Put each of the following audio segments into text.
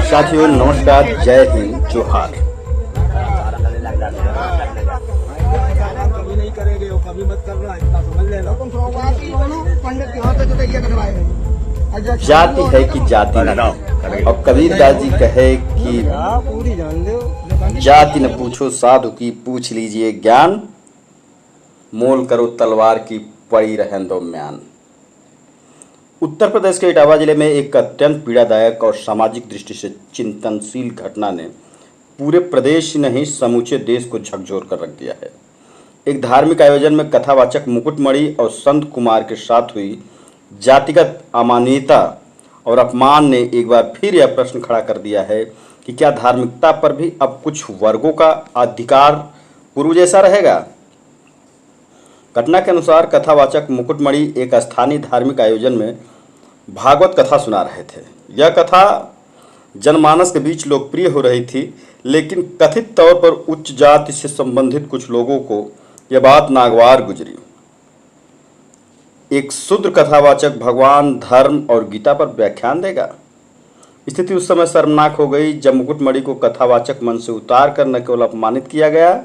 साथियों नमस्कार, जय हिंद, जोहार। कभी नहीं करेंगे वो कभी मत करना, इतना समझ लेना। जाति है कि जाति नहीं। और कबीरदास जी कहे कि जाति न पूछो साधु की, पूछ लीजिए ज्ञान, मोल करो तलवार की, पड़ी रहन दो म्यान। उत्तर प्रदेश के इटावा जिले में एक अत्यंत पीड़ादायक और सामाजिक दृष्टि से चिंतनशील घटना ने पूरे प्रदेश ही नहीं समूचे देश को झकझोर कर रख दिया है। एक धार्मिक आयोजन में कथावाचक मुकुटमणि और संत कुमार के साथ हुई जातिगत अमानवीयता और अपमान ने एक बार फिर यह प्रश्न खड़ा कर दिया है कि क्या धार्मिकता पर भी अब कुछ वर्गों का अधिकार पूर्व जैसा रहेगा। घटना के अनुसार कथावाचक मुकुटमणि एक स्थानीय धार्मिक आयोजन में भागवत कथा सुना रहे थे। यह कथा जनमानस के बीच लोकप्रिय हो रही थी, लेकिन कथित तौर पर उच्च जाति से संबंधित कुछ लोगों को यह बात नागवार गुजरी। एक शूद्र कथावाचक भगवान, धर्म और गीता पर व्याख्यान देगा। स्थिति उस समय शर्मनाक हो गई जब मुकुटमणि को कथावाचक मंच से उतार कर न केवल अपमानित किया गया,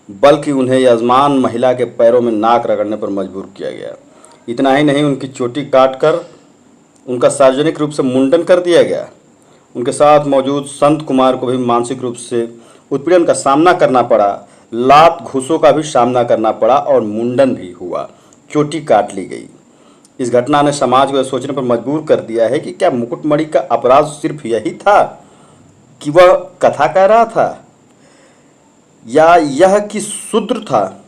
बल्कि उन्हें यजमान महिला के पैरों में नाक रगड़ने पर मजबूर किया गया। इतना ही नहीं, उनकी चोटी काटकर उनका सार्वजनिक रूप से मुंडन कर दिया गया। उनके साथ मौजूद संत कुमार को भी मानसिक रूप से उत्पीड़न का सामना करना पड़ा, लात घूसों का भी सामना करना पड़ा और मुंडन भी हुआ, चोटी काट ली गई। इस घटना ने समाज को सोचने पर मजबूर कर दिया है कि क्या मुकुटमणि का अपराध सिर्फ यही था कि वह कथा कह रहा था, या यह कि शूद्र था,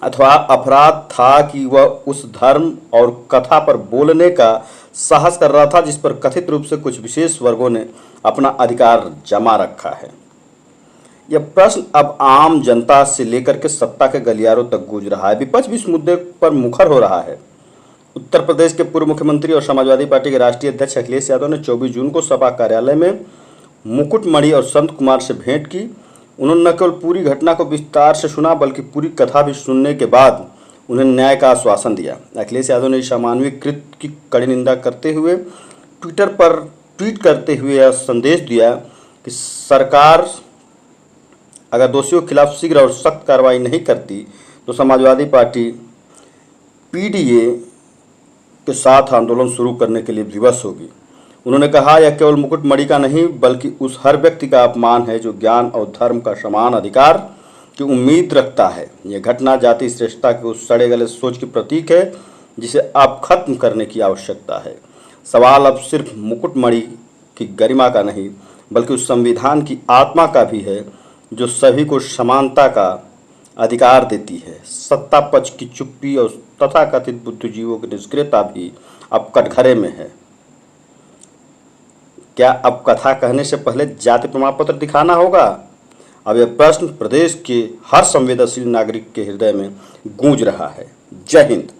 अथवा अपराध था कि वह उस धर्म और कथा पर बोलने का साहस कर रहा था जिस पर कथित रूप से कुछ विशेष वर्गों ने अपना अधिकार जमा रखा है। यह प्रश्न अब आम जनता से लेकर के सत्ता के गलियारों तक गूंज रहा है। विपक्ष भी इस मुद्दे पर मुखर हो रहा है। उत्तर प्रदेश के पूर्व मुख्यमंत्री और समाजवादी पार्टी के राष्ट्रीय अध्यक्ष अखिलेश यादव ने 24 जून को सपा कार्यालय में मुकुटमणि और संत कुमार से भेंट की। उन्होंने न केवल पूरी घटना को विस्तार से सुना, बल्कि पूरी कथा भी सुनने के बाद उन्हें न्याय का आश्वासन दिया। अखिलेश यादव ने इस अमानवीय कृत्य की कड़ी निंदा करते हुए ट्विटर पर ट्वीट करते हुए यह संदेश दिया कि सरकार अगर दोषियों के खिलाफ शीघ्र और सख्त कार्रवाई नहीं करती तो समाजवादी पार्टी पीडीए के साथ आंदोलन शुरू करने के लिए विवश होगी। उन्होंने कहा, यह केवल मुकुटमणि का नहीं बल्कि उस हर व्यक्ति का अपमान है जो ज्ञान और धर्म का समान अधिकार की उम्मीद रखता है। यह घटना जाति श्रेष्ठता के उस सड़े गले सोच की प्रतीक है जिसे अब खत्म करने की आवश्यकता है। सवाल अब सिर्फ मुकुटमणि की गरिमा का नहीं बल्कि उस संविधान की आत्मा का भी है जो सभी को समानता का अधिकार देती है। सत्ता पक्ष की चुप्पी और तथाकथित बुद्धिजीवों की निष्क्रियता भी अब कटघरे में है। क्या अब कथा कहने से पहले जाति प्रमाण पत्र दिखाना होगा? अब यह प्रश्न प्रदेश के हर संवेदनशील नागरिक के हृदय में गूंज रहा है। जय हिंद।